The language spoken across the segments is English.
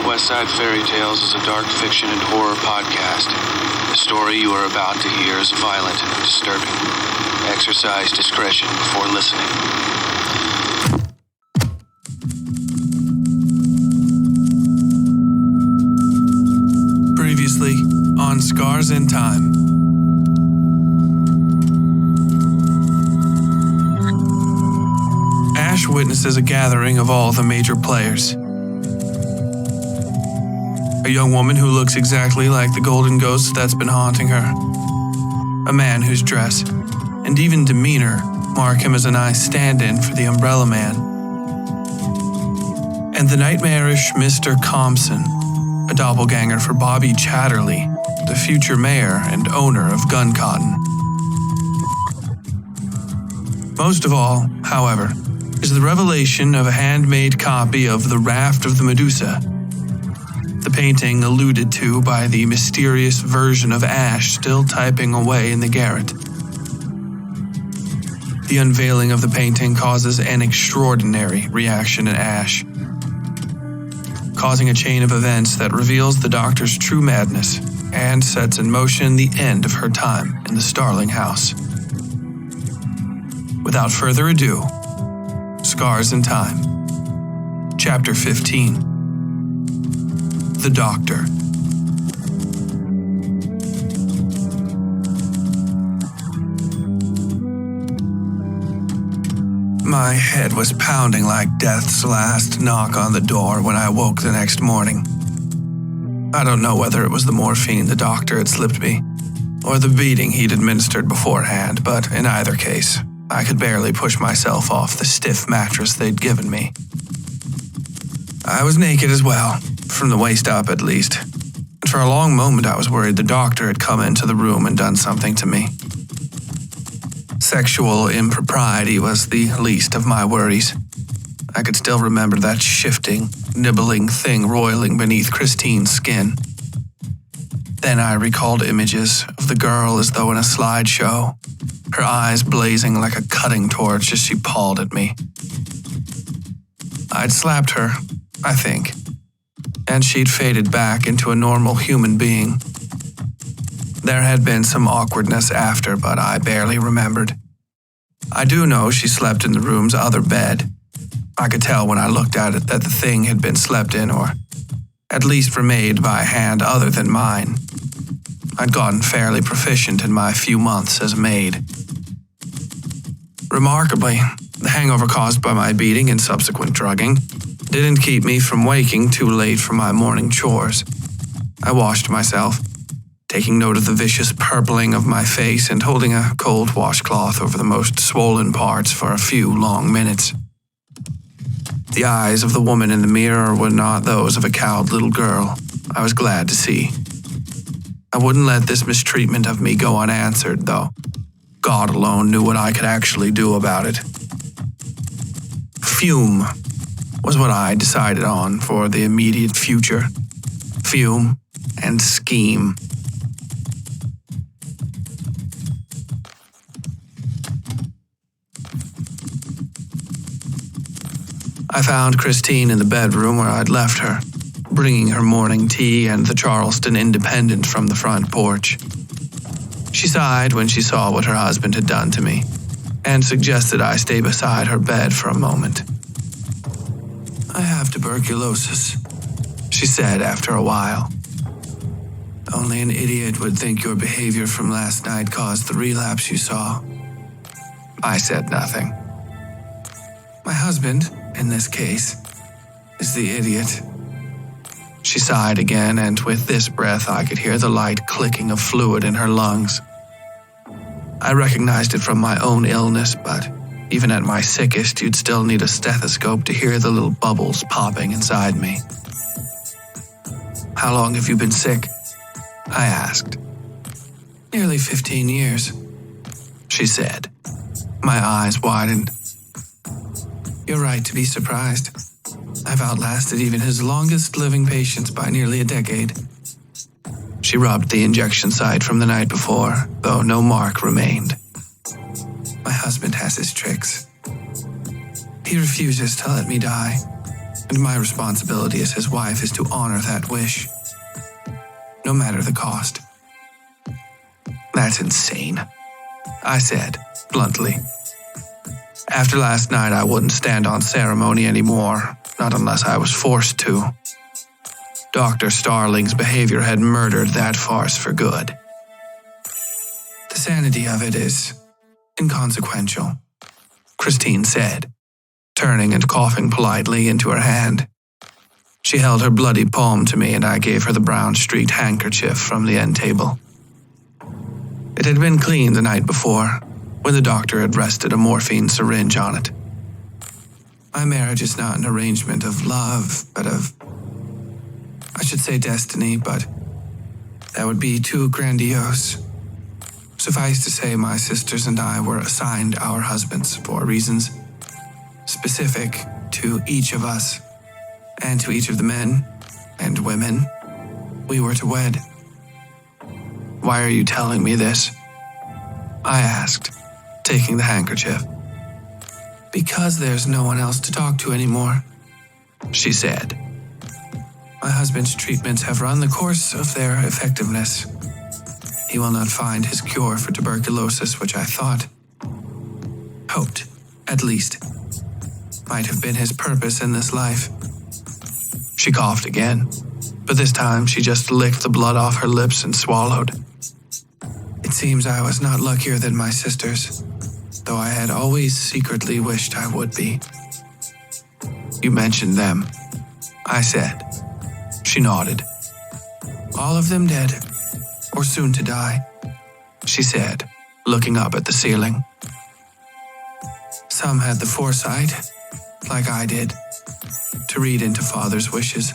Westside Fairytales is a dark fiction and horror podcast. The story you are about to hear is violent and disturbing. Exercise discretion before listening. Previously on Scars in Time. Ash witnesses a gathering of all the major players. A young woman who looks exactly like the golden ghost that's been haunting her. A man whose dress and even demeanor mark him as a nice stand-in for the Umbrella Man. And the nightmarish Mr. Compson, a doppelganger for Bobby Chatterley, the future mayor and owner of Gun Cotton. Most of all, however, is the revelation of a handmade copy of The Raft of the Medusa, the painting alluded to by the mysterious version of Ash still typing away in the garret. The unveiling of the painting causes an extraordinary reaction in Ash, causing a chain of events that reveals the doctor's true madness and sets in motion the end of her time in the Starling house. Without further ado, Scars in Time, Chapter 15. The Doctor. My head was pounding like death's last knock on the door when I woke the next morning. I don't know whether it was the morphine the doctor had slipped me, or the beating he'd administered beforehand, but in either case, I could barely push myself off the stiff mattress they'd given me. I was naked as well, from the waist up at least. And for a long moment I was worried the doctor had come into the room and done something to me. Sexual impropriety was the least of my worries. I could still remember that shifting, nibbling thing roiling beneath Christine's skin. Then I recalled images of the girl as though in a slideshow, her eyes blazing like a cutting torch as she pawed at me. I'd slapped her, I think, and she'd faded back into a normal human being. There had been some awkwardness after, but I barely remembered. I do know she slept in the room's other bed. I could tell when I looked at it that the thing had been slept in, or at least remade by a hand other than mine. I'd gotten fairly proficient in my few months as a maid. Remarkably, the hangover caused by my beating and subsequent drugging didn't keep me from waking too late for my morning chores. I washed myself, taking note of the vicious purpling of my face and holding a cold washcloth over the most swollen parts for a few long minutes. The eyes of the woman in the mirror were not those of a cowed little girl, I was glad to see. I wouldn't let this mistreatment of me go unanswered, though. God alone knew what I could actually do about it. Fume was what I decided on for the immediate future. Fume and scheme. I found Christine in the bedroom where I'd left her, bringing her morning tea and the Charleston Independent from the front porch. She sighed when she saw what her husband had done to me, and suggested I stay beside her bed for a moment. I have tuberculosis, she said after a while. Only an idiot would think your behavior from last night caused the relapse you saw. I said nothing. My husband, in this case, is the idiot. She sighed again, and with this breath I could hear the light clicking of fluid in her lungs. I recognized it from my own illness, but even at my sickest, you'd still need a stethoscope to hear the little bubbles popping inside me. How long have you been sick? I asked. Nearly 15 years, she said. My eyes widened. You're right to be surprised. I've outlasted even his longest living patients by nearly a decade. She rubbed the injection site from the night before, though no mark remained. My husband has his tricks. He refuses to let me die. and my responsibility as his wife is to honor that wish, no matter the cost. That's insane, I said, bluntly. After last night, I wouldn't stand on ceremony anymore, not unless I was forced to. Dr. Starling's behavior had murdered that farce for good. The sanity of it is inconsequential, Christine said, turning and coughing politely into her hand. She held her bloody palm to me and I gave her the brown-streaked handkerchief from the end table. It had been cleaned the night before, when the doctor had rested a morphine syringe on it. My marriage is not an arrangement of love, but of, I should say destiny, but that would be too grandiose. Suffice to say, my sisters and I were assigned our husbands for reasons specific to each of us, and to each of the men and women we were to wed. Why are you telling me this? I asked, taking the handkerchief. Because there's no one else to talk to anymore, she said. My husband's treatments have run the course of their effectiveness. He will not find his cure for tuberculosis, which I hoped, at least, might have been his purpose in this life. She coughed again, but this time she just licked the blood off her lips and swallowed. It seems I was not luckier than my sisters, though I had always secretly wished I would be. You mentioned them, I said. She nodded. All of them dead, or soon to die, she said, looking up at the ceiling. Some had the foresight, like I did, to read into Father's wishes.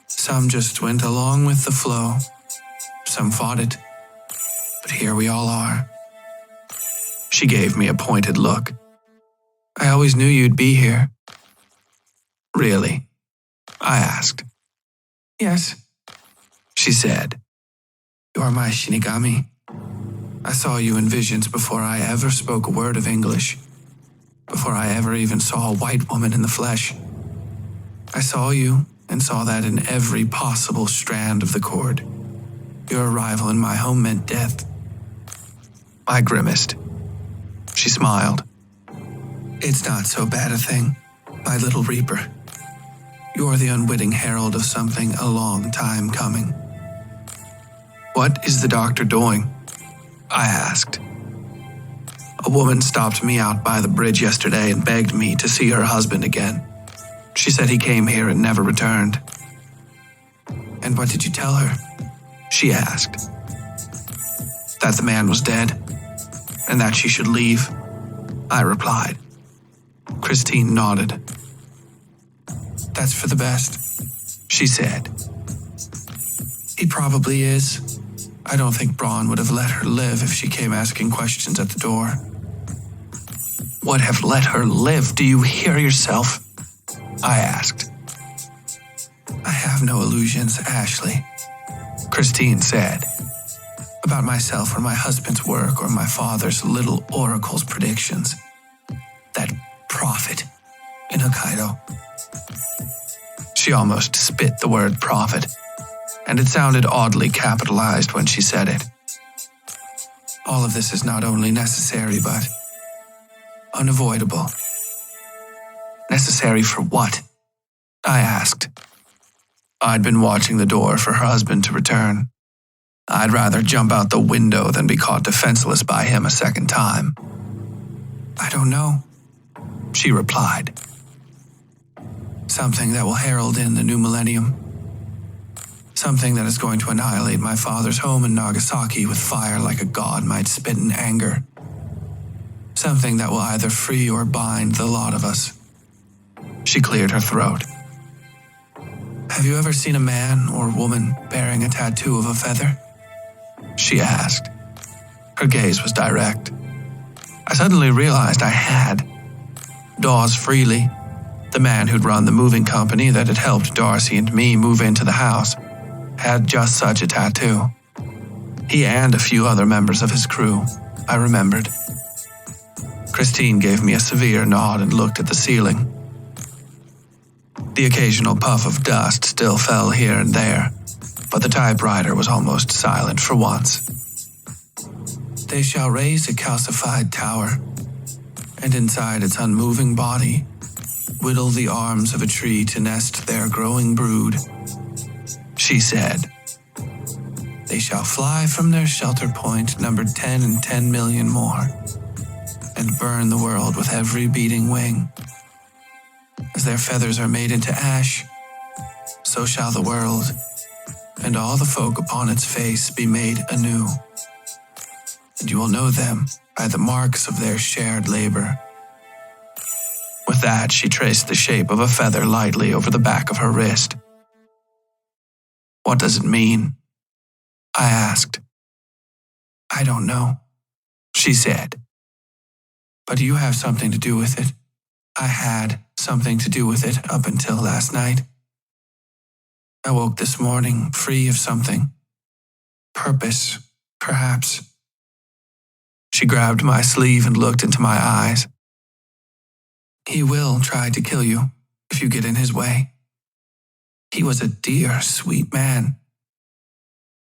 Some just went along with the flow. Some fought it. But here we all are. She gave me a pointed look. I always knew you'd be here. Really? I asked. Yes, she said. You are my Shinigami. I saw you in visions before I ever spoke a word of English, before I ever even saw a white woman in the flesh. I saw you and saw that in every possible strand of the cord. Your arrival in my home meant death. I grimaced. She smiled. It's not so bad a thing, my little reaper. You're the unwitting herald of something a long time coming. What is the doctor doing? I asked. A woman stopped me out by the bridge yesterday and begged me to see her husband again. She said he came here and never returned. And what did you tell her? She asked. That the man was dead, and that she should leave, I replied. Christine nodded. That's for the best, she said. He probably is. I don't think Braun would have let her live if she came asking questions at the door. Would have let her live? Do you hear yourself? I asked. I have no illusions, Ashley, Christine said, about myself or my husband's work or my father's little oracle's predictions. That prophet in Hokkaido. She almost spit the word prophet, and it sounded oddly capitalized when she said it. All of this is not only necessary, but unavoidable. Necessary for what? I asked. I'd been watching the door for her husband to return. I'd rather jump out the window than be caught defenseless by him a second time. I don't know, she replied. Something that will herald in the new millennium. Something that is going to annihilate my father's home in Nagasaki with fire like a god might spit in anger. Something that will either free or bind the lot of us. She cleared her throat. Have you ever seen a man or woman bearing a tattoo of a feather? She asked. Her gaze was direct. I suddenly realized I had. Dawes Freely, the man who'd run the moving company that had helped Darcy and me move into the house, had just such a tattoo. He and a few other members of his crew, I remembered. Christine gave me a severe nod and looked at the ceiling. The occasional puff of dust still fell here and there, but the typewriter was almost silent for once. They shall raise a calcified tower, and inside its unmoving body, whittle the arms of a tree to nest their growing brood. She said, they shall fly from their shelter point numbered 10 and 10 million more, and burn the world with every beating wing. As their feathers are made into ash, so shall the world, and all the folk upon its face be made anew. And you will know them by the marks of their shared labor. With that, she traced the shape of a feather lightly over the back of her wrist. What does it mean? I asked. I don't know, she said. But you have something to do with it. I had something to do with it up until last night. I woke this morning free of something. Purpose, perhaps. She grabbed my sleeve and looked into my eyes. He will try to kill you if you get in his way. He was a dear, sweet man.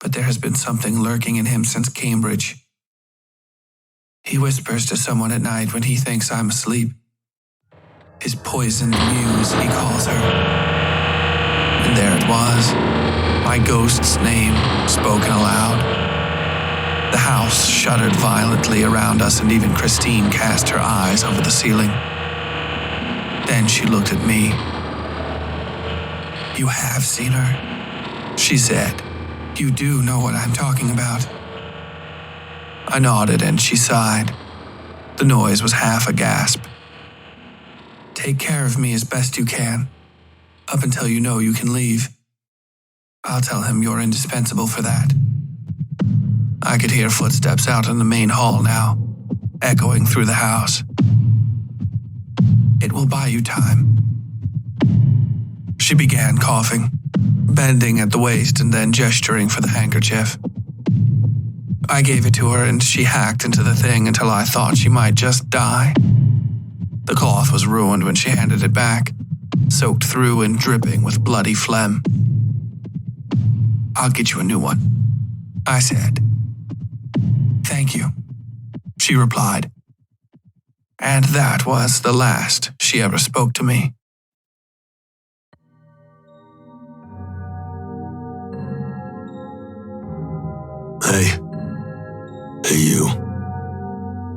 But there has been something lurking in him since Cambridge. He whispers to someone at night when he thinks I'm asleep. His poisoned muse, he calls her. And there it was, my ghost's name spoken aloud. The house shuddered violently around us, and even Christine cast her eyes over the ceiling. Then she looked at me. You have seen her, she said. You do know what I'm talking about. I nodded and she sighed. The noise was half a gasp. Take care of me as best you can, up until you know you can leave. I'll tell him you're indispensable for that. I could hear footsteps out in the main hall now, echoing through the house. It will buy you time. She began coughing, bending at the waist and then gesturing for the handkerchief. I gave it to her and she hacked into the thing until I thought she might just die. The cloth was ruined when she handed it back, soaked through and dripping with bloody phlegm. I'll get you a new one, I said. Thank you, she replied. And that was the last she ever spoke to me. Hey you.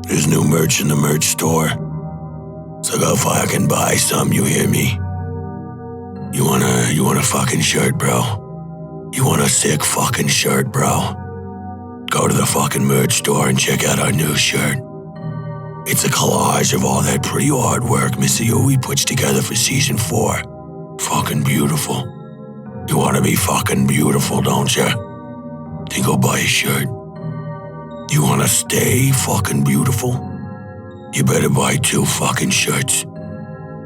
There's new merch in the merch store. So go fucking buy some, you hear me? You want a fucking shirt, bro? You want a sick fucking shirt, bro? Go to the fucking merch store and check out our new shirt. It's a collage of all that pretty artwork Missy Owie puts together for season 4. Fucking beautiful. You wanna be fucking beautiful, don't ya? Then go buy a shirt. You wanna stay fucking beautiful? You better buy 2 fucking shirts.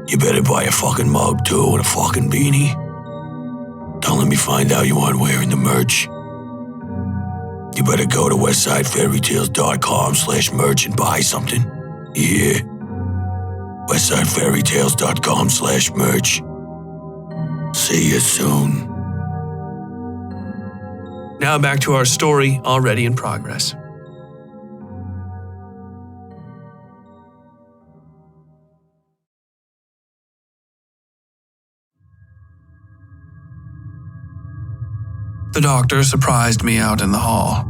You better buy a fucking mug too and a fucking beanie. Don't let me find out you aren't wearing the merch. You better go to westsidefairytales.com/merch and buy something. Yeah. westsidefairytales.com/merch. See you soon. Now back to our story, already in progress. The doctor surprised me out in the hall.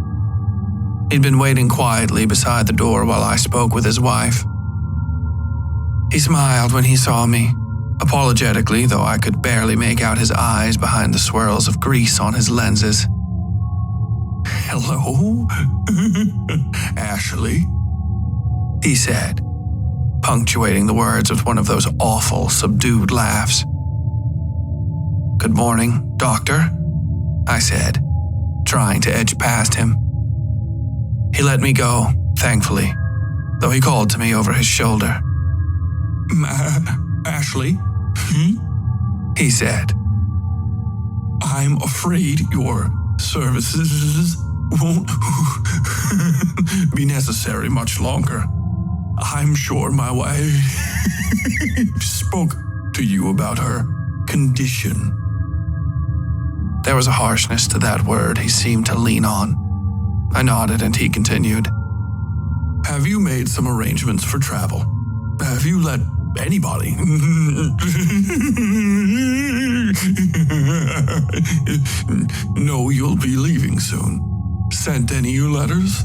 He'd been waiting quietly beside the door while I spoke with his wife. He smiled when he saw me, apologetically, though I could barely make out his eyes behind the swirls of grease on his lenses. Hello, Ashley, he said, punctuating the words with one of those awful, subdued laughs. Good morning, doctor, I said, trying to edge past him. He let me go, thankfully, though he called to me over his shoulder. Ashley, he said, I'm afraid your services won't be necessary much longer. I'm sure my wife spoke to you about her condition. There was a harshness to that word he seemed to lean on. I nodded and he continued. Have you made some arrangements for travel? Have you let anybody know you'll be leaving soon? Sent any letters?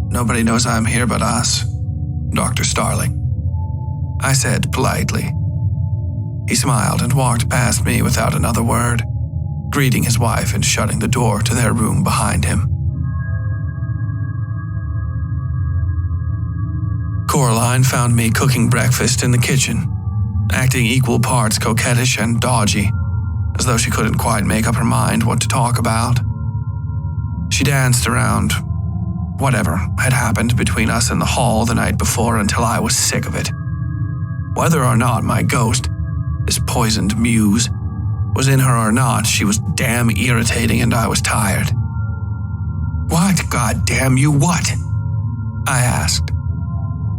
Nobody knows I'm here but us, Dr. Starling, I said politely. He smiled and walked past me without another word, greeting his wife and shutting the door to their room behind him. Coraline found me cooking breakfast in the kitchen, acting equal parts coquettish and dodgy, as though she couldn't quite make up her mind what to talk about. She danced around whatever had happened between us in the hall the night before until I was sick of it. Whether or not my ghost, this poisoned muse, was in her or not, she was damn irritating and I was tired. What, goddamn you, what? I asked.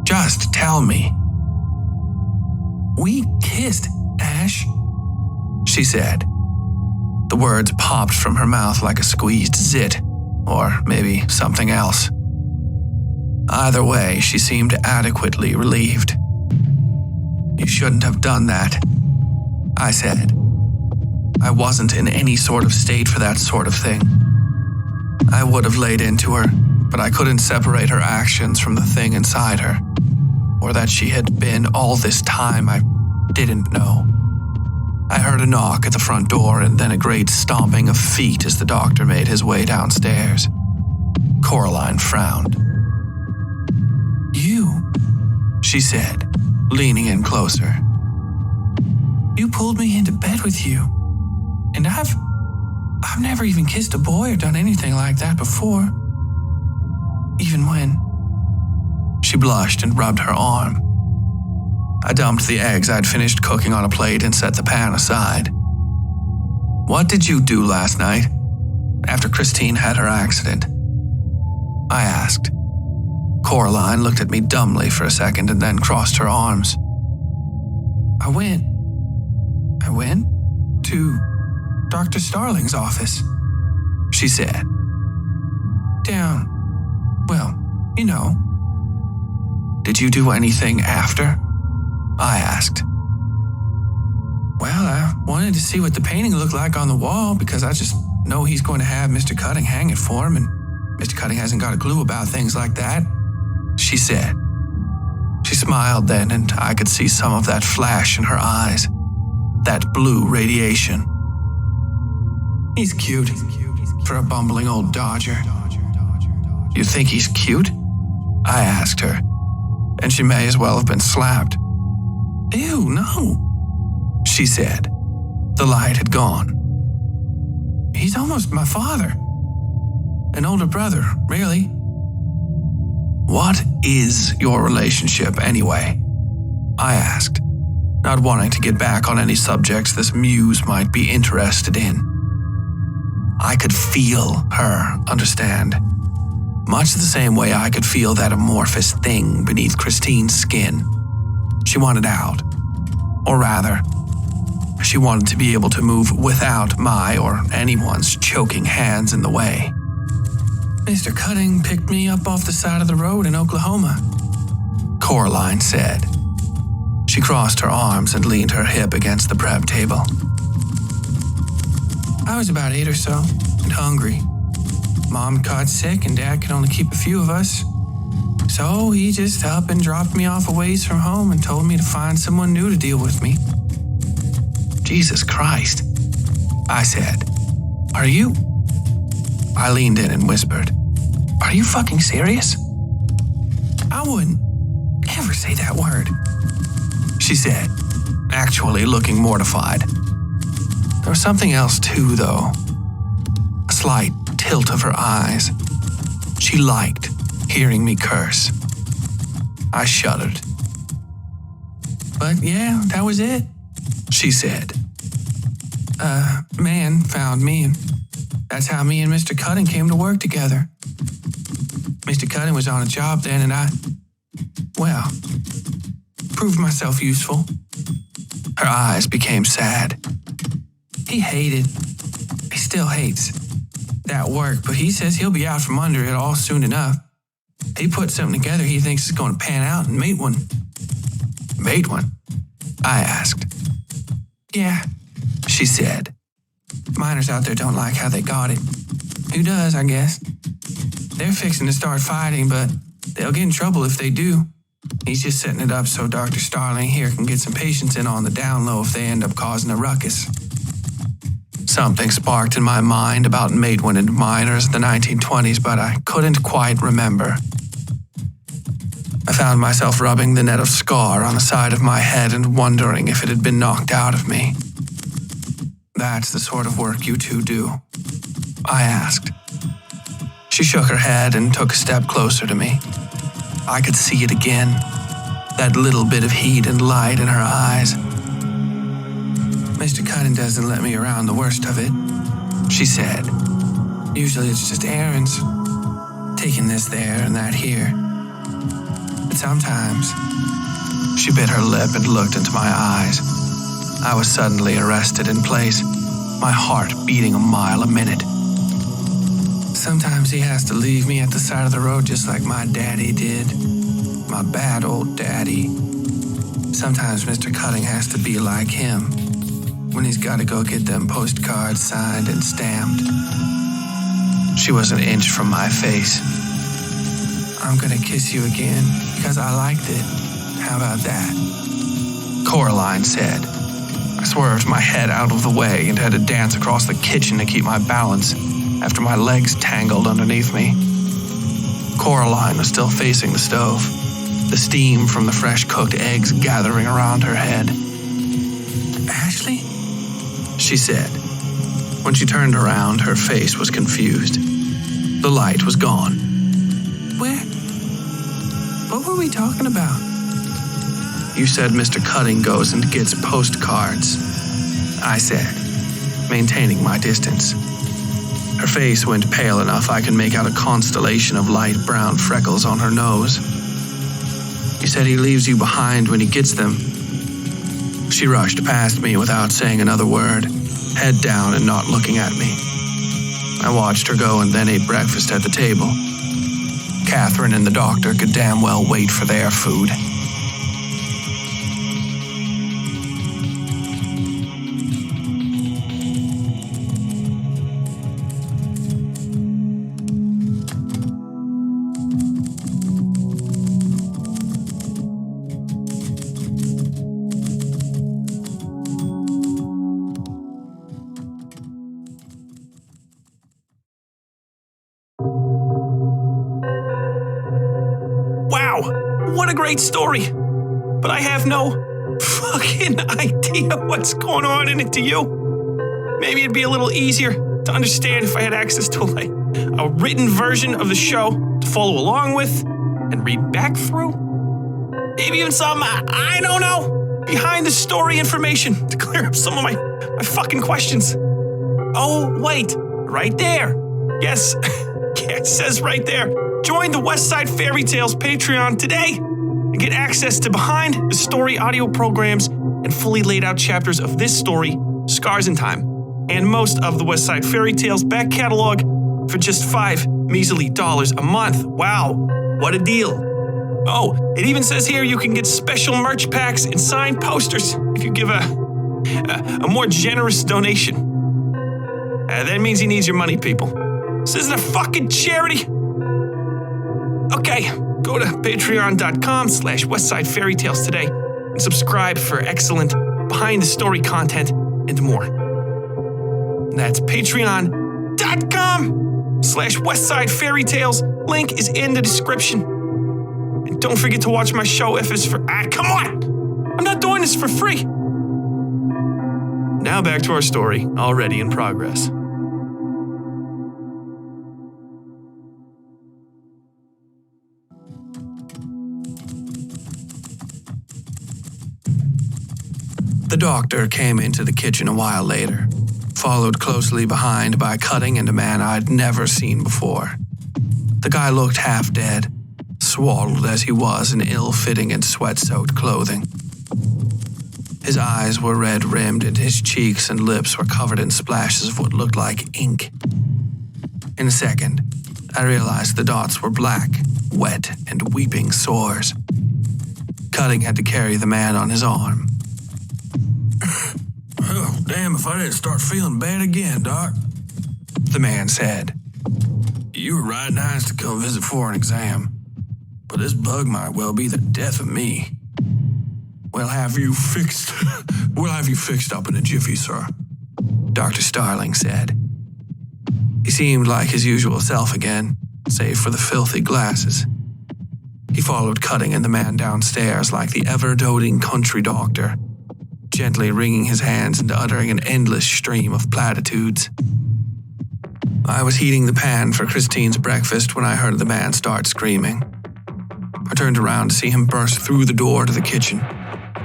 Just tell me. We kissed, Ash, she said. The words popped from her mouth like a squeezed zit, or maybe something else. Either way, she seemed adequately relieved. You shouldn't have done that, I said. I wasn't in any sort of state for that sort of thing. I would have laid into her, but I couldn't separate her actions from the thing inside her, or that she had been all this time I didn't know. I heard a knock at the front door and then a great stomping of feet as the doctor made his way downstairs. Coraline frowned. You, she said, leaning in closer. You pulled me into bed with you, and I've never even kissed a boy or done anything like that before. Even when... She blushed and rubbed her arm. I dumped the eggs I'd finished cooking on a plate and set the pan aside. What did you do last night, after Christine had her accident? I asked. Coraline looked at me dumbly for a second and then crossed her arms. I went to Dr. Starling's office, she said. Down, well, you know. Did you do anything after? I asked. Well, I wanted to see what the painting looked like on the wall because I just know he's going to have Mr. Cutting hang it for him, and Mr. Cutting hasn't got a clue about things like that, she said. She smiled then, and I could see some of that flash in her eyes, that blue radiation. He's cute for a bumbling old dodger. You think he's cute? I asked her, and she may as well have been slapped. Ew, no, she said. The light had gone. He's almost my father. An older brother, really. What is your relationship, anyway? I asked, not wanting to get back on any subjects this muse might be interested in. I could feel her understand, much the same way I could feel that amorphous thing beneath Christine's skin. She wanted out. Or rather, she wanted to be able to move without my or anyone's choking hands in the way. Mr. Cutting picked me up off the side of the road in Oklahoma, Coraline said. She crossed her arms and leaned her hip against the prep table. I was about 8 or so, and hungry. Mom got sick and Dad could only keep a few of us. So he just up and dropped me off a ways from home and told me to find someone new to deal with me. Jesus Christ, I said. Are you? I leaned in and whispered. Are you fucking serious? I wouldn't ever say that word, she said, actually looking mortified. There was something else too, though. A slight tilt of her eyes. She liked hearing me curse. I shuddered. But yeah, that was it, she said. A man found me, and that's how me and Mr. Cutting came to work together. Mr. Cutting was on a job then, and I proved myself useful. Her eyes became sad. He still hates that work, but he says he'll be out from under it all soon enough. He put something together he thinks is going to pan out and mate one. Mate one? I asked. Yeah, she said. Miners out there don't like how they got it. Who does, I guess? They're fixing to start fighting, but they'll get in trouble if they do. He's just setting it up so Dr. Starling here can get some patients in on the down low if they end up causing a ruckus. Something sparked in my mind about Matewan and miners in the 1920s, but I couldn't quite remember. I found myself rubbing the net of scar on the side of my head and wondering if it had been knocked out of me. That's the sort of work you two do? I asked. She shook her head and took a step closer to me. I could see it again, that little bit of heat and light in her eyes. Mr. Cutting doesn't let me around the worst of it, she said. Usually it's just errands, taking this there and that here. But sometimes, she bit her lip and looked into my eyes. I was suddenly arrested in place, my heart beating a mile a minute. Sometimes he has to leave me at the side of the road just like my daddy did. My bad old daddy. Sometimes Mr. Cutting has to be like him when he's got to go get them postcards signed and stamped. She was an inch from my face. I'm gonna kiss you again because I liked it. How about that? Coraline said. I swerved my head out of the way and had to dance across the kitchen to keep my balance after my legs tangled underneath me. Coraline was still facing the stove, the steam from the fresh-cooked eggs gathering around her head. Ashley? She said. When she turned around, her face was confused. The light was gone. Where? What were we talking about? You said Mr. Cutting goes and gets postcards, I said, maintaining my distance. Her face went pale enough I could make out a constellation of light brown freckles on her nose. You said he leaves you behind when he gets them. She rushed past me without saying another word, head down and not looking at me. I watched her go and then ate breakfast at the table. Catherine and the doctor could damn well wait for their food. Wow, what a great story. But I have no fucking idea what's going on in it, do you? Maybe it'd be a little easier to understand if I had access to a written version of the show to follow along with and read back through. Maybe even some, I don't know, behind the story information to clear up some of my fucking questions. Oh, wait, right there. Yes, it says right there. Join the Westside Fairytales Patreon today and get access to behind the story audio programs and fully laid out chapters of this story, Scars in Time, and most of the Westside Fairytales back catalog for just $5 measly a month. Wow, what a deal. Oh, it even says here you can get special merch packs and signed posters if you give a more generous donation. That means he needs your money, people. This isn't a fucking charity. Okay, go to patreon.com/Westside Fairytales today and subscribe for excellent behind-the-story content and more. That's patreon.com/Westside Fairytales. Link is in the description. And don't forget to watch my show if it's for... come on! I'm not doing this for free! Now back to our story, already in progress. The doctor came into the kitchen a while later, followed closely behind by Cutting and a man I'd never seen before. The guy looked half dead, swaddled as he was in ill-fitting and sweat-soaked clothing. His eyes were red-rimmed and his cheeks and lips were covered in splashes of what looked like ink. In a second, I realized the dots were black, wet, and weeping sores. Cutting had to carry the man on his arm. Oh, damn if I didn't start feeling bad again, Doc. The man said. You were right nice to come visit for an exam, but this bug might well be the death of me. We'll have you fixed up in a jiffy, sir, Dr. Starling said. He seemed like his usual self again, save for the filthy glasses. He followed Cutting and the man downstairs like the ever-doting country doctor, gently wringing his hands and uttering an endless stream of platitudes. I was heating the pan for Christine's breakfast when I heard the man start screaming. I turned around to see him burst through the door to the kitchen,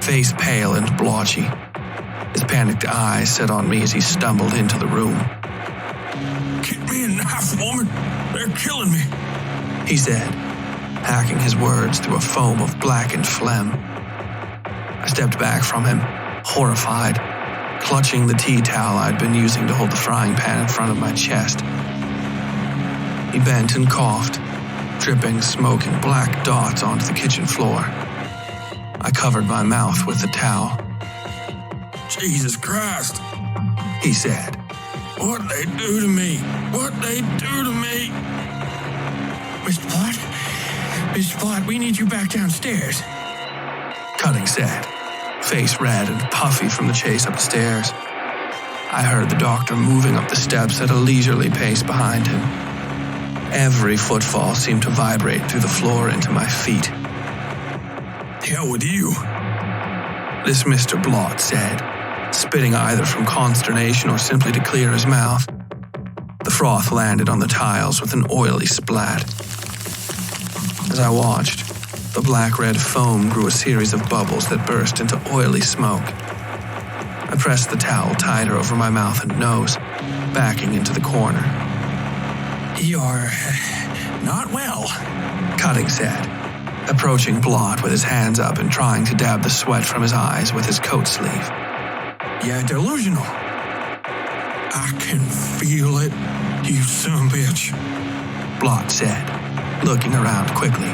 face pale and blotchy. His panicked eyes set on me as he stumbled into the room. Get me a knife, woman. They're killing me, he said, hacking his words through a foam of blackened phlegm. I stepped back from him, horrified, clutching the tea towel I'd been using to hold the frying pan in front of my chest. He bent and coughed, dripping smoking black dots onto the kitchen floor. I covered my mouth with the towel. Jesus Christ, he said. What'd they do to me? What'd they do to me? Mr. Blatt? Mr. Blatt, we need you back downstairs, Cutting said, face red and puffy from the chase up the stairs. I heard the doctor moving up the steps at a leisurely pace behind him. Every footfall seemed to vibrate through the floor into my feet. The hell with you? This Mr. Blott said, spitting either from consternation or simply to clear his mouth. The froth landed on the tiles with an oily splat. As I watched, the black-red foam grew a series of bubbles that burst into oily smoke. I pressed the towel tighter over my mouth and nose, backing into the corner. You're not well, Cutting said, approaching Blott with his hands up and trying to dab the sweat from his eyes with his coat sleeve. You're delusional. I can feel it, you son of a bitch, Blott said, looking around quickly.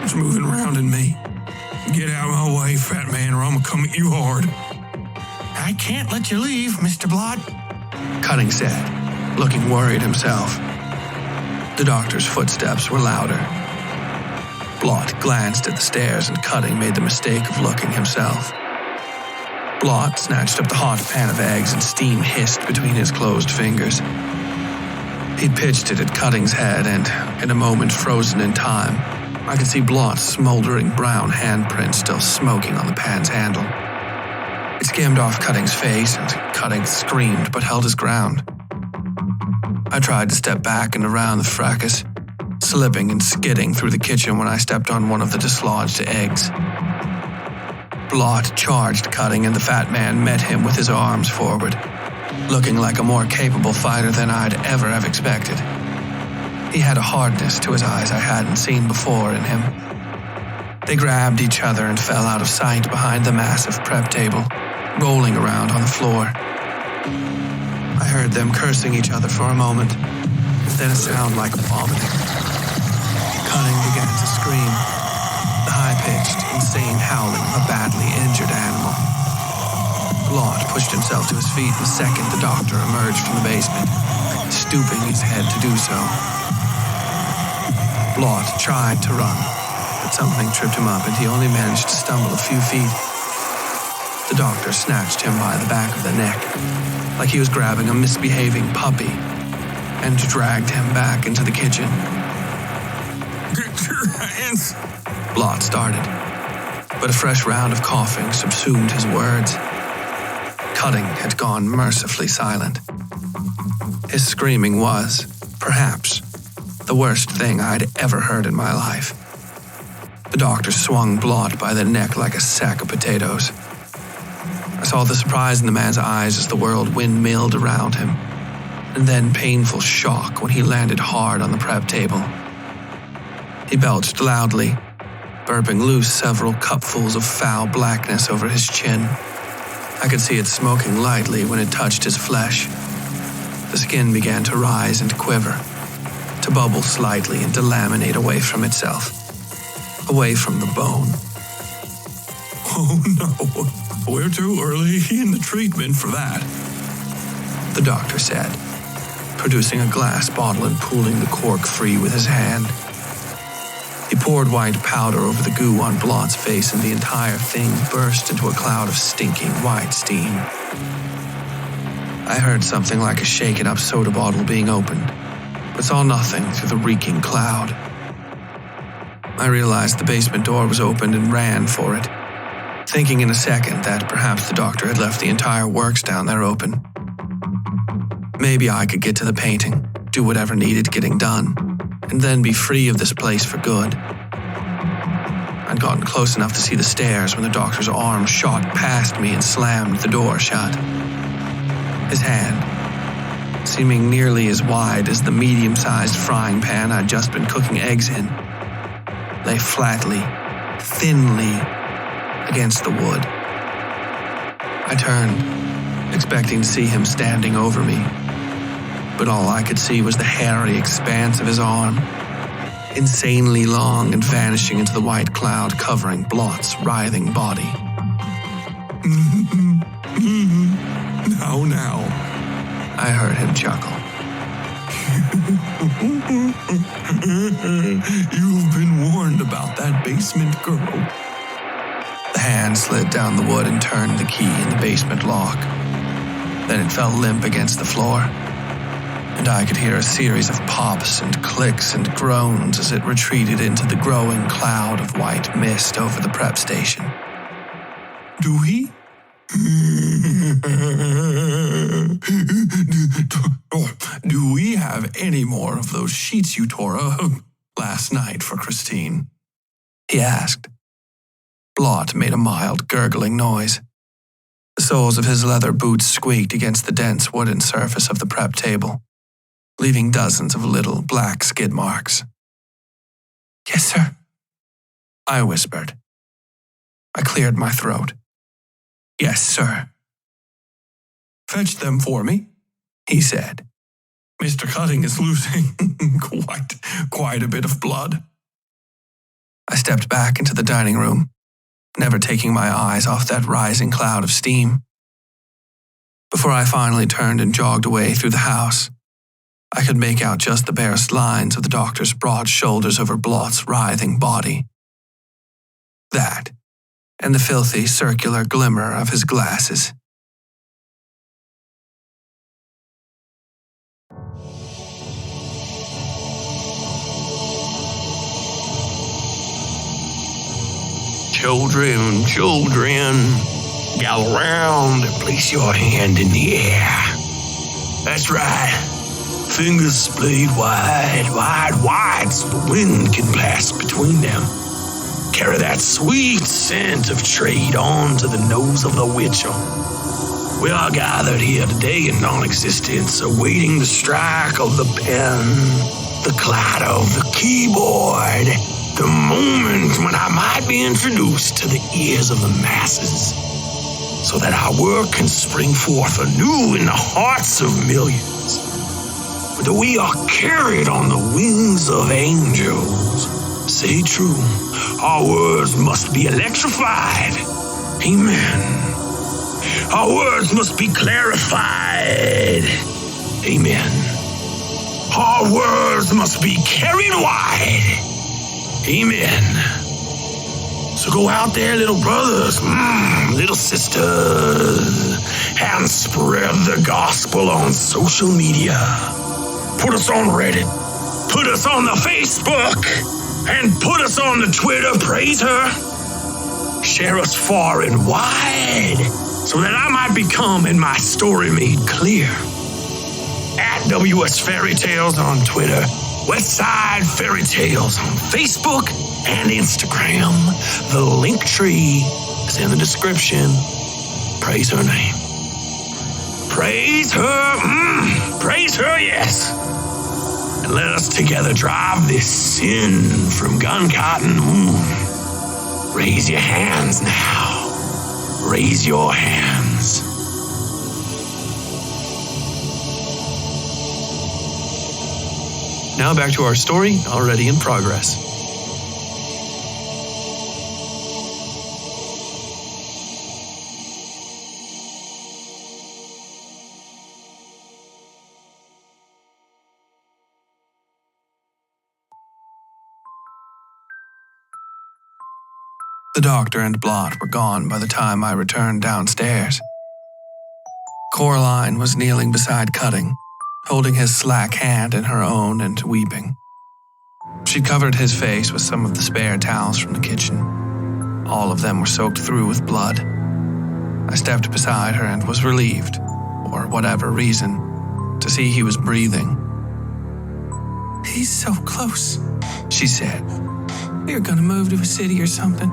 It's moving around in me. Get out of my way, fat man, or I'm gonna come at you hard. I can't let you leave, Mr. Blott, Cutting said, looking worried himself. The doctor's footsteps were louder. Blott glanced at the stairs and Cutting made the mistake of looking himself. Blott snatched up the hot pan of eggs and steam hissed between his closed fingers. He'd pitched it at Cutting's head and, in a moment frozen in time, I could see Blott's smoldering brown handprint still smoking on the pan's handle. It skimmed off Cutting's face and Cutting screamed but held his ground. I tried to step back and around the fracas, slipping and skidding through the kitchen when I stepped on one of the dislodged eggs. Blott charged Cutting and the fat man met him with his arms forward, looking like a more capable fighter than I'd ever have expected. He had a hardness to his eyes I hadn't seen before in him. They grabbed each other and fell out of sight behind the massive prep table, rolling around on the floor. I heard them cursing each other for a moment, then a sound like vomiting. Cutting began to scream, the high-pitched, insane howling of a badly injured animal. Blott pushed himself to his feet the second the doctor emerged from the basement, stooping his head to do so. Blott tried to run, but something tripped him up and he only managed to stumble a few feet. The doctor snatched him by the back of the neck, like he was grabbing a misbehaving puppy, and dragged him back into the kitchen. Get your hands, Blott started, but a fresh round of coughing subsumed his words. Cutting had gone mercifully silent. His screaming was, perhaps, the worst thing I'd ever heard in my life. The doctor swung Blott by the neck like a sack of potatoes. I saw the surprise in the man's eyes as the world windmilled around him, and then painful shock when he landed hard on the prep table. He belched loudly, burping loose several cupfuls of foul blackness over his chin. I could see it smoking lightly when it touched his flesh. The skin began to rise and quiver, to bubble slightly and to laminate away from itself, away from the bone. Oh no, we're too early in the treatment for that, the doctor said, producing a glass bottle and pulling the cork free with his hand. He poured white powder over the goo on Blott's face, and the entire thing burst into a cloud of stinking white steam. I heard something like a shaken-up soda bottle being opened, but saw nothing through the reeking cloud. I realized the basement door was opened and ran for it, thinking in a second that perhaps the doctor had left the entire works down there open. Maybe I could get to the painting, do whatever needed getting done, and then be free of this place for good. I'd gotten close enough to see the stairs when the doctor's arm shot past me and slammed the door shut. His hand, seeming nearly as wide as the medium-sized frying pan I'd just been cooking eggs in, lay flatly, thinly against the wood. I turned, expecting to see him standing over me, but all I could see was the hairy expanse of his arm, insanely long and vanishing into the white cloud covering Blott's writhing body. Now, I heard him chuckle. You've been warned about that basement girl. The hand slid down the wood and turned the key in the basement lock. Then it fell limp against the floor, and I could hear a series of pops and clicks and groans as it retreated into the growing cloud of white mist over the prep station. Do we? Do we have any more of those sheets you tore up last night for Christine? He asked. Blott made a mild gurgling noise. The soles of his leather boots squeaked against the dense wooden surface of the prep table, leaving dozens of little black skid marks. Yes, sir, I whispered. I cleared my throat. Yes, sir. Fetch them for me, he said. Mr. Cutting is losing quite a bit of blood. I stepped back into the dining room, never taking my eyes off that rising cloud of steam. Before I finally turned and jogged away through the house, I could make out just the barest lines of the doctor's broad shoulders over Blott's writhing body. That, and the filthy circular glimmer of his glasses. Children, gather round and place your hand in the air. That's right. Fingers splayed wide, so the wind can pass between them. Carry that sweet scent of trade on to the nose of the witcher. We are gathered here today in non-existence, awaiting the strike of the pen, the clatter of the keyboard, the moment when I might be introduced to the ears of the masses, so that our work can spring forth anew in the hearts of millions. Whether we are carried on the wings of angels, say true, our words must be electrified. Amen. Our words must be clarified. Amen. Our words must be carried wide. Amen. So go out there, little brothers, little sisters, and spread the gospel on social media. Put us on Reddit. Put us on the Facebook. And put us on the Twitter. Praise her. Share us far and wide, so that I might become in my story made clear. At WS Fairytales on Twitter, Westside Fairytales on Facebook and Instagram. The link tree is in the description. Praise her name. Praise her. Praise her, yes. And let us together drive this sin from gun cotton. Raise your hands now. Raise your hands. Please. Now back to our story, already in progress. The doctor and Blot were gone by the time I returned downstairs. Coraline was kneeling beside Cutting, holding his slack hand in her own and weeping. She'd covered his face with some of the spare towels from the kitchen. All of them were soaked through with blood. I stepped beside her and was relieved, for whatever reason, to see he was breathing. He's so close, she said. we were gonna move to a city or something.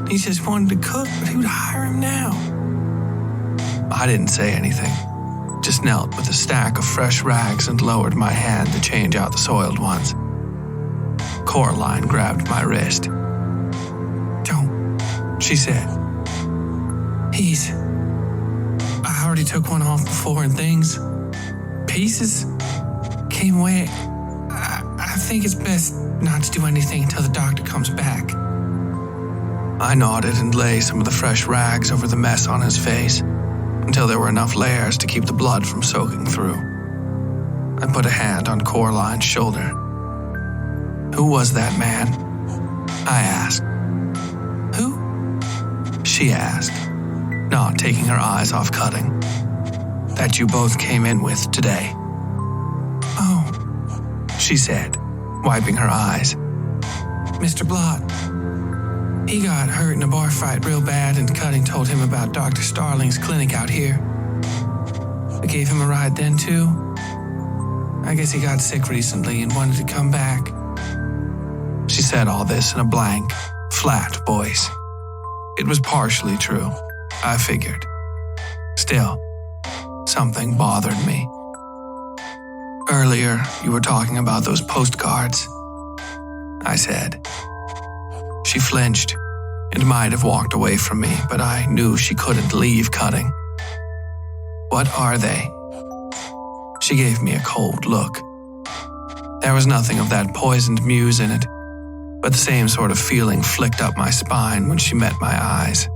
He just wanted to cook, but who'd hire him now? I didn't say anything, just knelt with a stack of fresh rags and lowered my hand to change out the soiled ones. Coraline grabbed my wrist. Don't, She said. I already took one off before and things. Pieces came away. I think it's best not to do anything until the doctor comes back. I nodded and lay some of the fresh rags over the mess on his face until there were enough layers to keep the blood from soaking through. I put a hand on Coraline's shoulder. Who was that man? I asked. Who? She asked, not taking her eyes off Cutting. That you both came in with today. Oh, She said, wiping her eyes. Mr. Blot. He got hurt in a bar fight real bad, and Cutting told him about Dr. Starling's clinic out here. I gave him a ride then, too. I guess he got sick recently and wanted to come back. She said all this in a blank, flat voice. It was partially true, I figured. Still, something bothered me. Earlier, you were talking about those postcards, I said. She flinched and might have walked away from me, but I knew she couldn't leave Cutting. What are they? She gave me a cold look. There was nothing of that poisoned muse in it, but the same sort of feeling flicked up my spine when she met my eyes.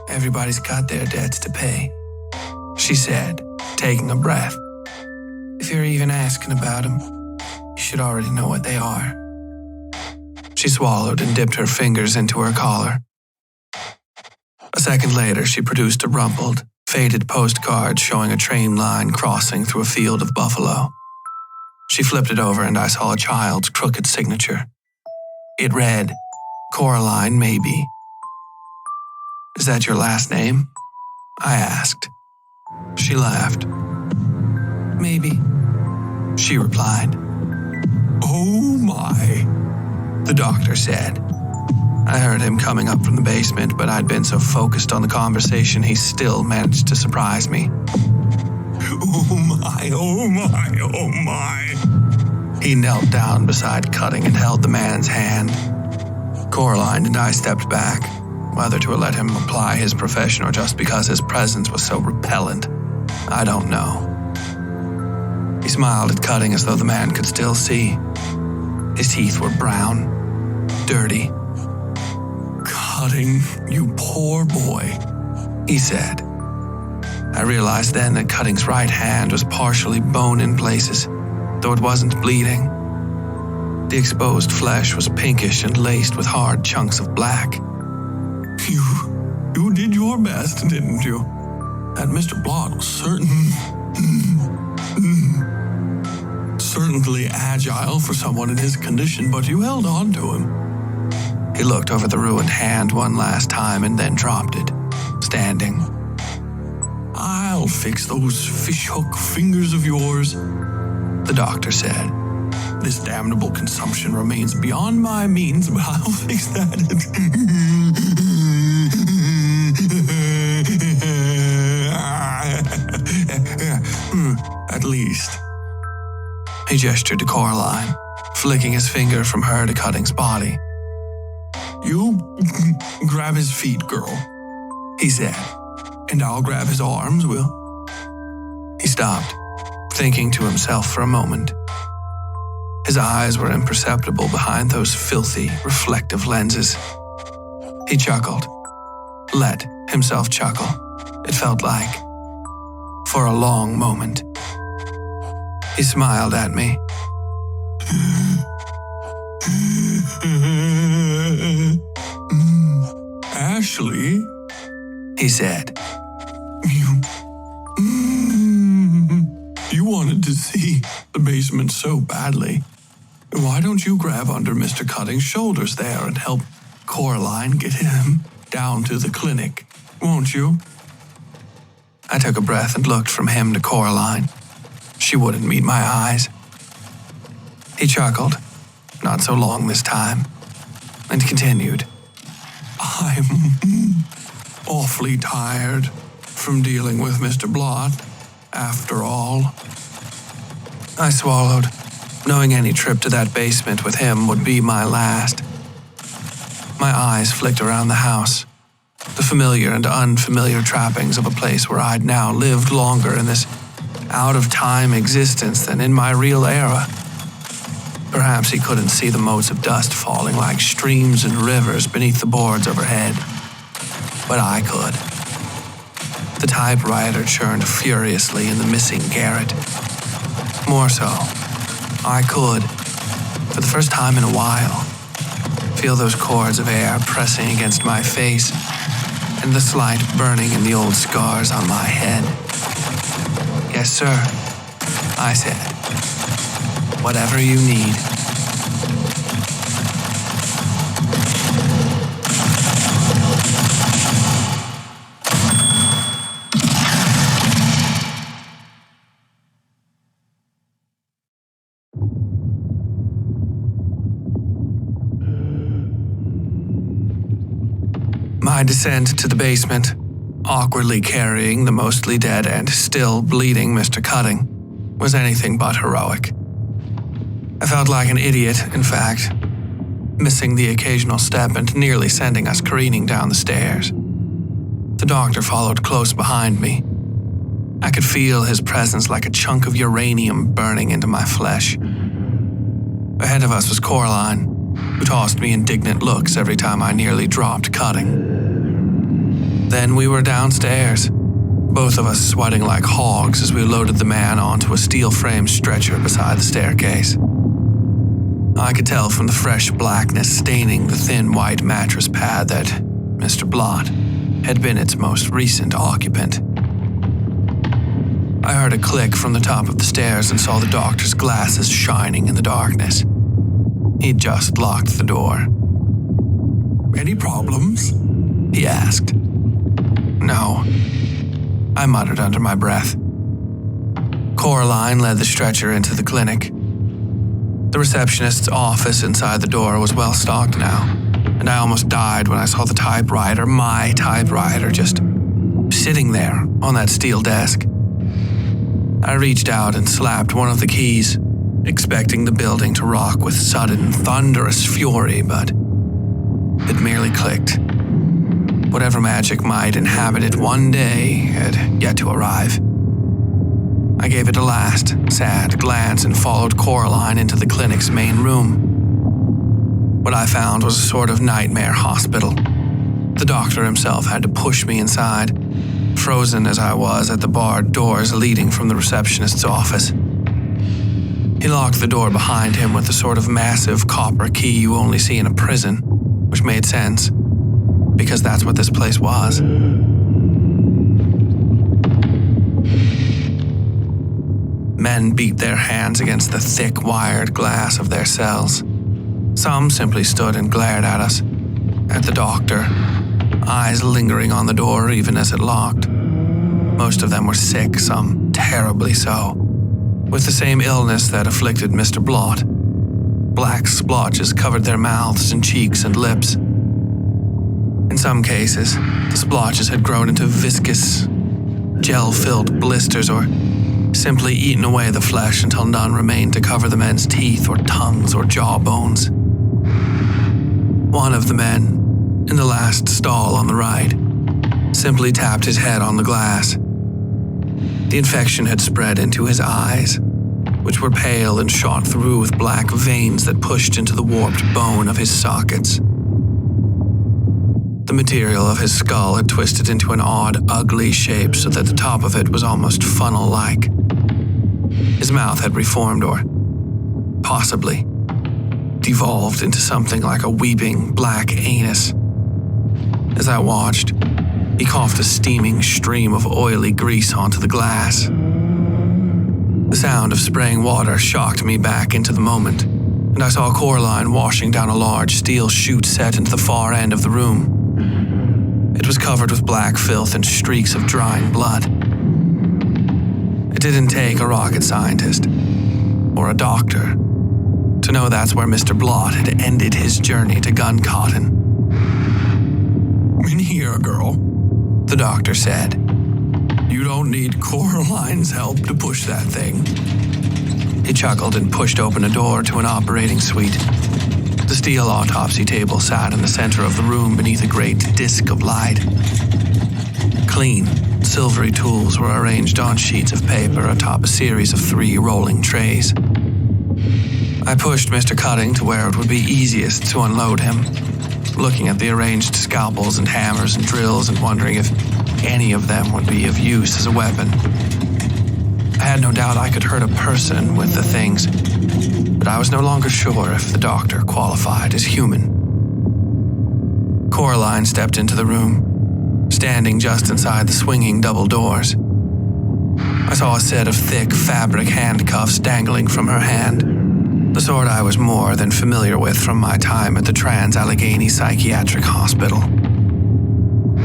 Everybody's got their debts to pay, she said, taking a breath. If you're even asking about them, you should already know what they are. She swallowed and dipped her fingers into her collar. A second later, she produced a rumpled, faded postcard showing a train line crossing through a field of buffalo. She flipped it over and I saw a child's crooked signature. It read, Coraline Maybe. Is that your last name? I asked. She laughed. Maybe, she replied. Oh my, the doctor said. I heard him coming up from the basement, but I'd been so focused on the conversation he still managed to surprise me. Oh my, oh my, oh my. He knelt down beside Cutting and held the man's hand. Coraline and I stepped back, whether to let him apply his profession or just because his presence was so repellent, I don't know. He smiled at Cutting as though the man could still see. His teeth were brown, dirty. Cutting, you poor boy, he said. I realized then that Cutting's right hand was partially bone in places, though it wasn't bleeding. The exposed flesh was pinkish and laced with hard chunks of black. You did your best, didn't you? And Mr. Blot was certainly agile for someone in his condition, but you held on to him. He looked over the ruined hand one last time and then dropped it, standing. I'll fix those fishhook fingers of yours, the doctor said. This damnable consumption remains beyond my means, but I'll fix that. At least. He gestured to Coraline, flicking his finger from her to Cutting's body. You grab his feet, girl. he said, and I'll grab his arms, Will. He stopped, thinking to himself for a moment. His eyes were imperceptible behind those filthy, reflective lenses. He chuckled, let himself chuckle, it felt like, for a long moment. He smiled at me. Ashley, he said, you wanted to see the basement so badly. Why don't you grab under Mr. Cutting's shoulders there and help Coraline get him down to the clinic, won't you? I took a breath and looked from him to Coraline. She wouldn't meet my eyes. He chuckled, not so long this time, and continued, I'm awfully tired from dealing with Mr. Blott, after all. I swallowed, knowing any trip to that basement with him would be my last. My eyes flicked around the house, the familiar and unfamiliar trappings of a place where I'd now lived longer in this out-of-time existence than in my real era. Perhaps he couldn't see the motes of dust falling like streams and rivers beneath the boards overhead, but I could. The typewriter churned furiously in the missing garret. More so, I could, for the first time in a while, feel those cords of air pressing against my face and the slight burning in the old scars on my head. Yes, sir, I said. Whatever you need. My descent to the basement, awkwardly carrying the mostly dead and still bleeding Mr. Cutting, was anything but heroic. I felt like an idiot, in fact, missing the occasional step and nearly sending us careening down the stairs. The doctor followed close behind me. I could feel his presence like a chunk of uranium burning into my flesh. Ahead of us was Coraline, who tossed me indignant looks every time I nearly dropped Cutting. Then we were downstairs, both of us sweating like hogs as we loaded the man onto a steel-framed stretcher beside the staircase. I could tell from the fresh blackness staining the thin white mattress pad that Mr. Blott had been its most recent occupant. I heard a click from the top of the stairs and saw the doctor's glasses shining in the darkness. He'd just locked the door. Any problems? He asked. No, I muttered under my breath. Coraline led the stretcher into the clinic. The receptionist's office inside the door was well stocked now, and I almost died when I saw the typewriter, my typewriter, just sitting there on that steel desk. I reached out and slapped one of the keys, expecting the building to rock with sudden, thunderous fury, but it merely clicked. Whatever magic might inhabit it one day had yet to arrive. I gave it a last, sad glance and followed Coraline into the clinic's main room. What I found was a sort of nightmare hospital. The doctor himself had to push me inside, frozen as I was at the barred doors leading from the receptionist's office. He locked the door behind him with the sort of massive copper key you only see in a prison, which made sense, because that's what this place was. Men beat their hands against the thick, wired glass of their cells. Some simply stood and glared at us, at the doctor, eyes lingering on the door even as it locked. Most of them were sick, some terribly so, with the same illness that afflicted Mr. Blott. Black splotches covered their mouths and cheeks and lips. In some cases, the splotches had grown into viscous, gel-filled blisters or simply eaten away the flesh until none remained to cover the men's teeth or tongues or jawbones. One of the men, in the last stall on the right, simply tapped his head on the glass. The infection had spread into his eyes, which were pale and shot through with black veins that pushed into the warped bone of his sockets. The material of his skull had twisted into an odd, ugly shape so that the top of it was almost funnel-like. His mouth had reformed or, possibly, devolved into something like a weeping black anus. As I watched, he coughed a steaming stream of oily grease onto the glass. The sound of spraying water shocked me back into the moment, and I saw Coraline washing down a large steel chute set into the far end of the room. It was covered with black filth and streaks of drying blood. It didn't take a rocket scientist or a doctor to know that's where Mr. Blot had ended his journey to gun cotton. "In here, girl," the doctor said. "You don't need Coraline's help to push that thing." He chuckled and pushed open a door to an operating suite. The steel autopsy table sat in the center of the room beneath a great disk of light. Clean, silvery tools were arranged on sheets of paper atop a series of 3 rolling trays. I pushed Mr. Cutting to where it would be easiest to unload him, looking at the arranged scalpels and hammers and drills and wondering if any of them would be of use as a weapon. I had no doubt I could hurt a person with the things, but I was no longer sure if the doctor qualified as human. Coraline stepped into the room, standing just inside the swinging double doors. I saw a set of thick fabric handcuffs dangling from her hand, the sort I was more than familiar with from my time at the Trans-Allegheny Psychiatric Hospital.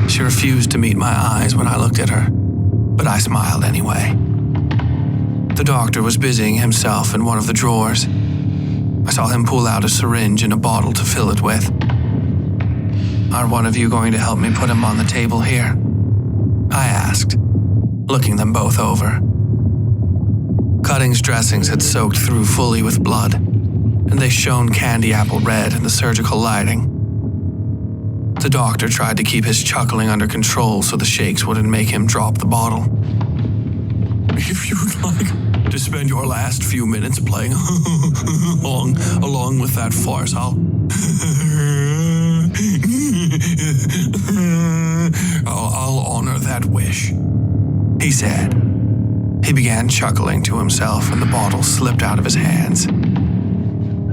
She refused to meet my eyes when I looked at her, but I smiled anyway. The doctor was busying himself in one of the drawers. I saw him pull out a syringe and a bottle to fill it with. "Are one of you going to help me put him on the table here?" I asked, looking them both over. Cutting's dressings had soaked through fully with blood, and they shone candy apple red in the surgical lighting. The doctor tried to keep his chuckling under control so the shakes wouldn't make him drop the bottle. "If you'd like to spend your last few minutes playing along with that farce, I'll honor that wish," he said. He began chuckling to himself and the bottle slipped out of his hands.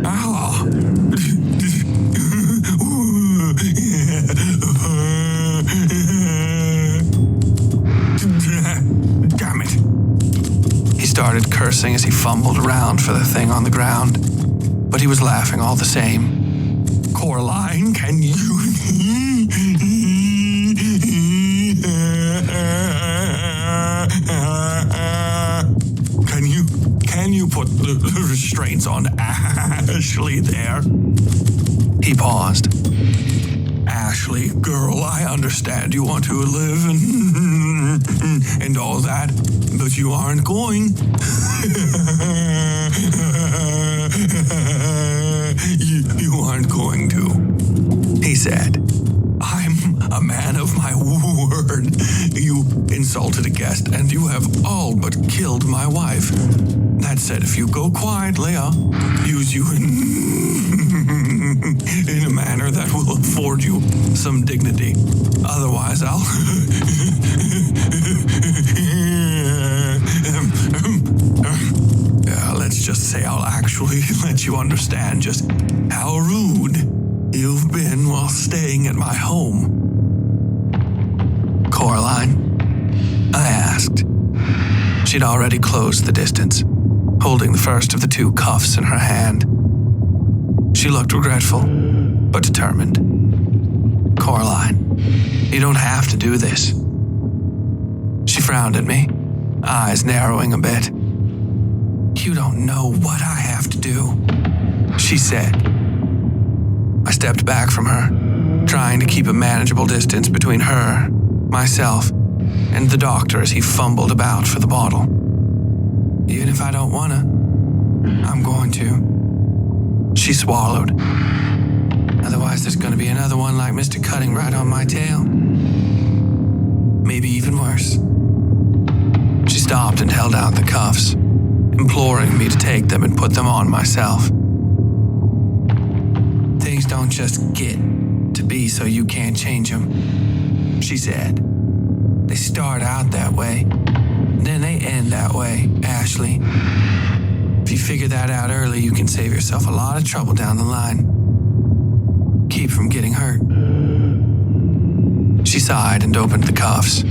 "Ah. Damn it." He started cursing as he fumbled around for the thing on the ground, but he was laughing all the same. "Coraline, can you... Can you put the restraints on Ashley there?" He paused. "Ashley, girl, I understand you want to live and all that, but you aren't going. You aren't going to," he said. "I'm a man of my word. You insulted a guest and you have all but killed my wife. That said, if you go quietly, I'll use you in a manner that will afford you some dignity. Otherwise, I'll... let's just say I'll actually let you understand just how rude you've been while staying at my home." "Coraline?" I asked. She'd already closed the distance, holding the first of the 2 cuffs in her hand. She looked regretful, but determined. "Coraline, you don't have to do this." She frowned at me, eyes narrowing a bit. "You don't know what I have to do," she said. I stepped back from her, trying to keep a manageable distance between her, myself, and the doctor as he fumbled about for the bottle. "Even if I don't wanna, I'm going to." She swallowed. "Otherwise there's gonna be another one like Mr. Cutting right on my tail." maybe even worse. She stopped and held out the cuffs, imploring me to take them and put them on myself. Things don't just get to be so you can't change them, she said. They start out that way, then they end that way, Ashley. If you figure that out early, you can save yourself a lot of trouble down the line. Keep from getting hurt. She sighed and opened the cuffs.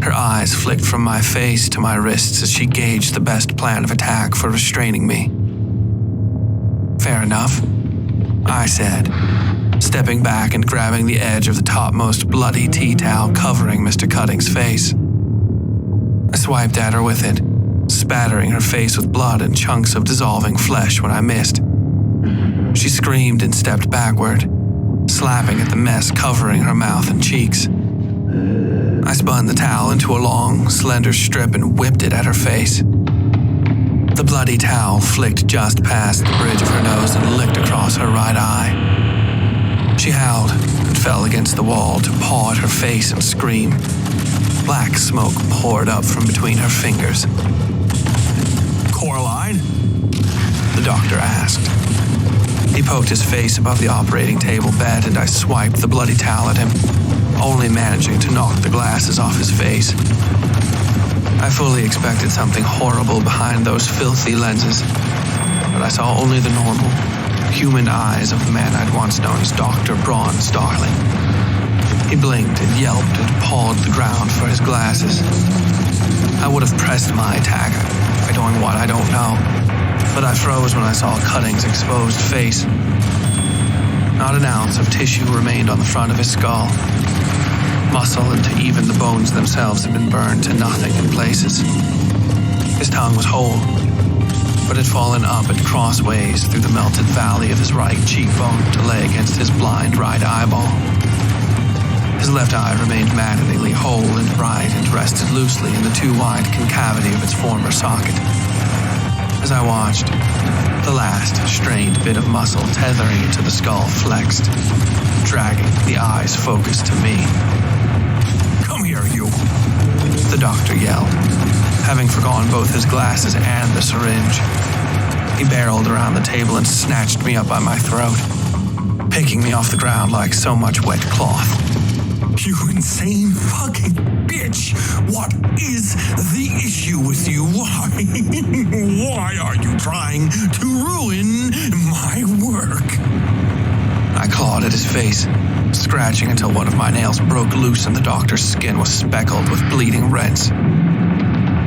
Her eyes flicked from my face to my wrists as she gauged the best plan of attack for restraining me. Fair enough, I said, stepping back and grabbing the edge of the topmost bloody tea towel covering Mr. Cutting's face. I swiped at her with it, spattering her face with blood and chunks of dissolving flesh when I missed. She screamed and stepped backward, slapping at the mess covering her mouth and cheeks. I spun the towel into a long, slender strip and whipped it at her face. The bloody towel flicked just past the bridge of her nose and licked across her right eye. She howled and fell against the wall to paw at her face and scream. Black smoke poured up from between her fingers. Coraline? The doctor asked. He poked his face above the operating table bed and I swiped the bloody towel at him, only managing to knock the glasses off his face. I fully expected something horrible behind those filthy lenses, but I saw only the normal, human eyes of the man I'd once known as Dr. Braun Starling. He blinked and yelped and pawed the ground for his glasses. I would have pressed my attack by doing what I don't know, but I froze when I saw Cutting's exposed face. Not an ounce of tissue remained on the front of his skull. Muscle and even the bones themselves had been burned to nothing in places. His tongue was whole, but had fallen up at crossways through the melted valley of his right cheekbone to lay against his blind right eyeball. His left eye remained maddeningly whole and bright and rested loosely in the too wide concavity of its former socket. As I watched, the last strained bit of muscle tethering it to the skull flexed, dragging the eyes focused to me. Come here, you, the doctor yelled, having forgone both his glasses and the syringe. He barreled around the table and snatched me up by my throat, picking me off the ground like so much wet cloth. You insane fucking bitch! What is the issue with you? Why are you trying to ruin my work? I clawed at his face, scratching until one of my nails broke loose and the doctor's skin was speckled with bleeding rents.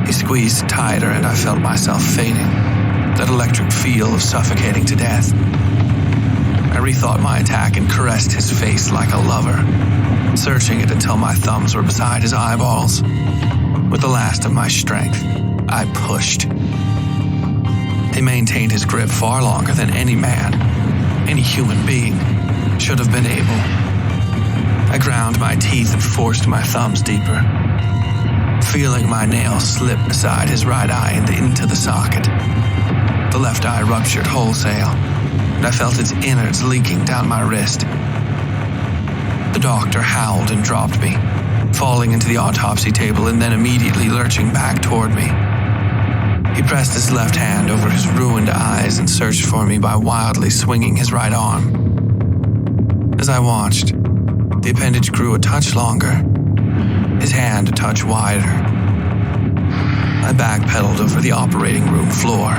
He squeezed tighter and I felt myself fading, that electric feel of suffocating to death. I rethought my attack and caressed his face like a lover, searching it until my thumbs were beside his eyeballs. With the last of my strength, I pushed. He maintained his grip far longer than any man, any human being, should have been able. I ground my teeth and forced my thumbs deeper, feeling my nail slip beside his right eye and into the socket. The left eye ruptured wholesale, and I felt its innards leaking down my wrist. The doctor howled and dropped me, falling into the autopsy table and then immediately lurching back toward me. He pressed his left hand over his ruined eyes and searched for me by wildly swinging his right arm. As I watched, the appendage grew a touch longer, his hand a touch wider. I backpedaled over the operating room floor.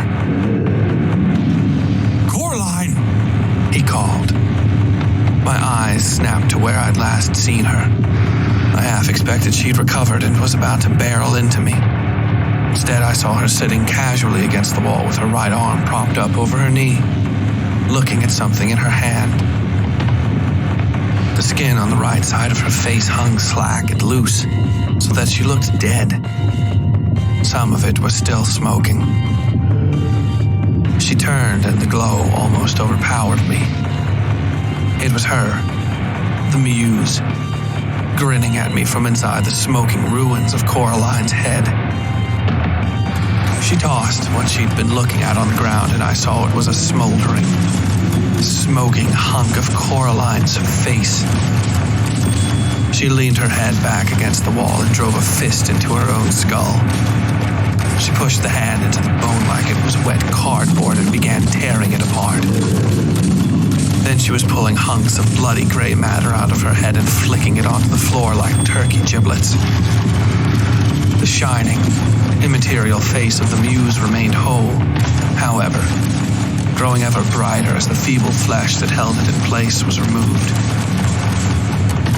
Coraline! He called. My eyes snapped to where I'd last seen her. I half expected she'd recovered and was about to barrel into me. Instead, I saw her sitting casually against the wall with her right arm propped up over her knee, looking at something in her hand. The skin on the right side of her face hung slack and loose, so that she looked dead. Some of it was still smoking. She turned and the glow almost overpowered me. It was her, the muse, grinning at me from inside the smoking ruins of Coraline's head. She tossed what she'd been looking at on the ground, and I saw it was a smoldering, smoking hunk of Coraline's face. She leaned her head back against the wall and drove a fist into her own skull. She pushed the hand into the bone like it was wet cardboard and began tearing it apart. Then she was pulling hunks of bloody gray matter out of her head and flicking it onto the floor like turkey giblets. The shining, immaterial face of the muse remained whole, however, growing ever brighter as the feeble flesh that held it in place was removed.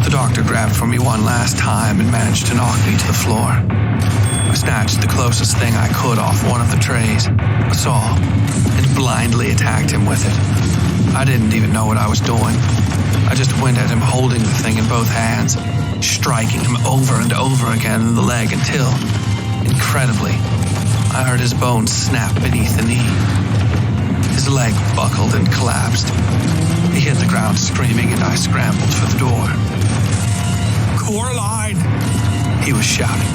The doctor grabbed for me one last time and managed to knock me to the floor. I snatched the closest thing I could off one of the trays, a saw, and blindly attacked him with it. I didn't even know what I was doing. I just went at him holding the thing in both hands, striking him over and over again in the leg until, incredibly, I heard his bones snap beneath the knee. His leg buckled and collapsed. He hit the ground screaming and I scrambled for the door. Coraline! He was shouting.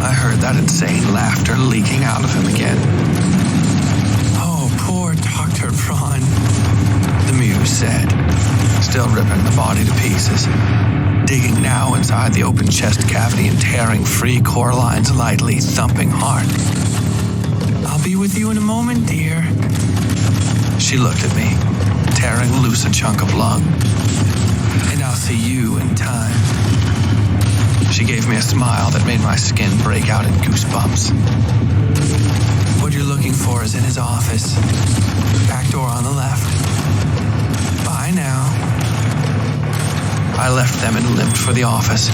I heard that insane laughter leaking out of him again. Oh, poor Dr. Braun, the muse said, still ripping the body to pieces, digging now inside the open chest cavity and tearing free Coraline's lightly thumping heart. I'll be with you in a moment, dear. She looked at me, tearing loose a chunk of lung. And I'll see you in time. She gave me a smile that made my skin break out in goosebumps. What you're looking for is in his office. Back door on the left. Bye now. I left them and limped for the office.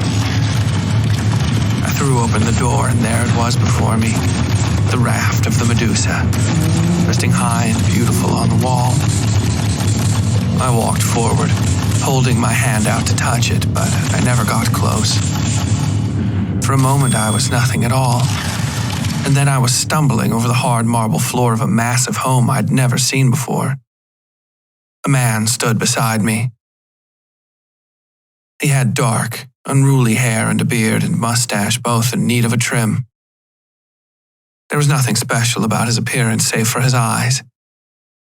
I threw open the door and there it was before me. The raft of the Medusa, resting high and beautiful on the wall. I walked forward, holding my hand out to touch it, but I never got close. For a moment, I was nothing at all, and then I was stumbling over the hard marble floor of a massive home I'd never seen before. A man stood beside me. He had dark, unruly hair and a beard and mustache, both in need of a trim. There was nothing special about his appearance save for his eyes,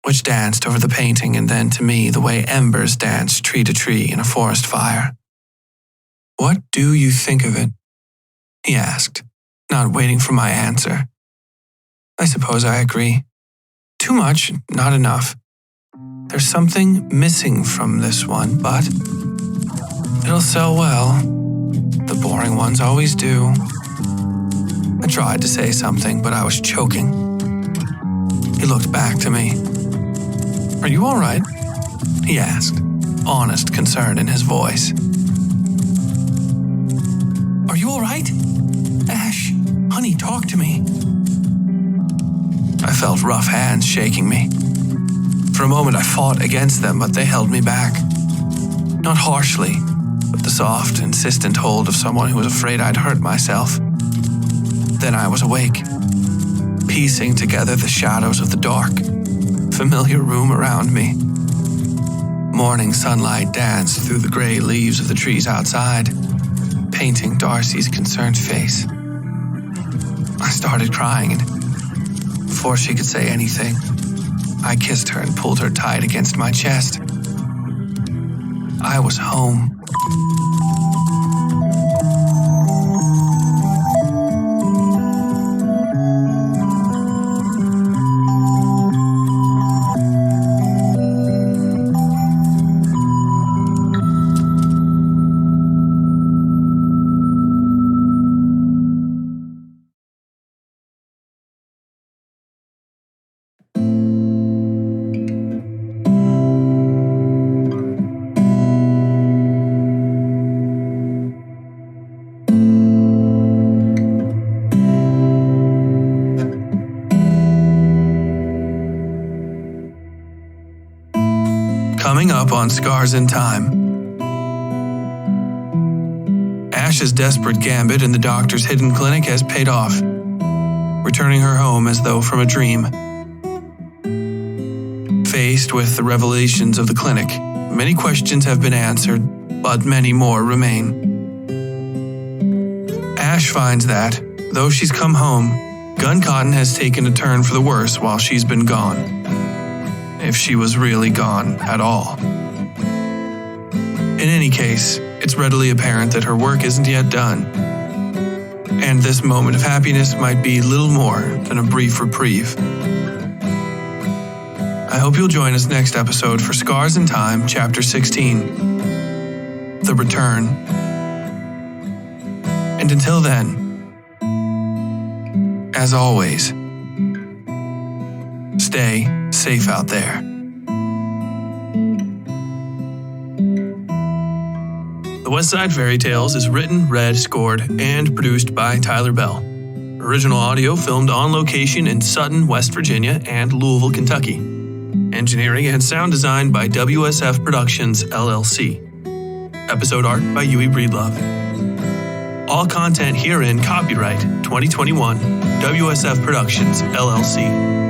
which danced over the painting and then to me the way embers dance tree to tree in a forest fire. What do you think of it? He asked, not waiting for my answer. I suppose I agree. Too much, not enough. There's something missing from this one, but it'll sell well. The boring ones always do. I tried to say something, but I was choking. He looked back to me. Are you all right? He asked, honest concern in his voice. Are you all right? Ash, honey, talk to me. I felt rough hands shaking me. For a moment I fought against them, but they held me back. Not harshly, but the soft, insistent hold of someone who was afraid I'd hurt myself. Then I was awake, piecing together the shadows of the dark, familiar room around me. Morning sunlight danced through the gray leaves of the trees outside, painting Darcy's concerned face. I started crying, and before she could say anything, I kissed her and pulled her tight against my chest. I was home. Coming up on Scars in Time. Ash's desperate gambit in the doctor's hidden clinic has paid off, returning her home as though from a dream. Faced with the revelations of the clinic, many questions have been answered, but many more remain. Ash finds that, though she's come home, Gun Cotton has taken a turn for the worse while she's been gone. if she was really gone at all. In any case, it's readily apparent that her work isn't yet done, and this moment of happiness might be little more than a brief reprieve. I hope you'll join us next episode for Scars in Time, Chapter 16, The Return. And until then, as always, stay safe out there. The Westside Fairytales is written, read, scored, and produced by Tyler Bell. Original audio filmed on location in Sutton, West Virginia and Louisville, Kentucky. Engineering and sound design by WSF Productions, LLC. Episode art by Yui Breedlove. All content herein copyright 2021 WSF Productions, LLC.